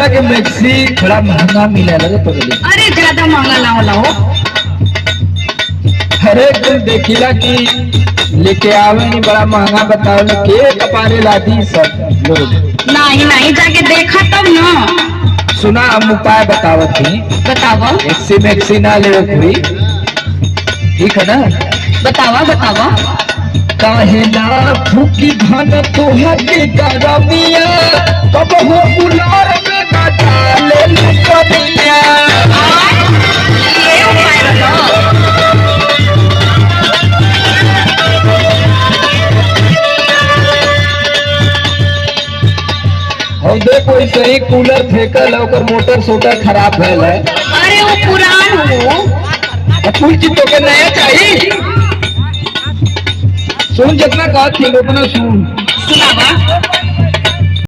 कि मैक्सी थोड़ा महंगा मिले लगे पगली। अरे ज्यादा महंगा ना होला हो। अरे तुम देखिला कि लेके आवे नहीं बड़ा महंगा बताओ ना के कपारे लादी सब लोग। नहीं नहीं जाके देखा तब ना। सुना हम उपाय बतावत थी। बतावा मैक्सी ना ले कोई ठीक है ना। बतावा बतावा। काहे ना फूकी धन तोहा के गरमिया कब हो बुलार में ना डाले लुकनिया। ये उपाय बताओ। और देखो ऐसे ही कूलर फेंकल है ओकर मोटर सोटर खराब भइल है। अरे वो पुरान हो। कुल चीज तो के नया चाहिए। सुन जितना कहा थी उतना सुन। सुनावा।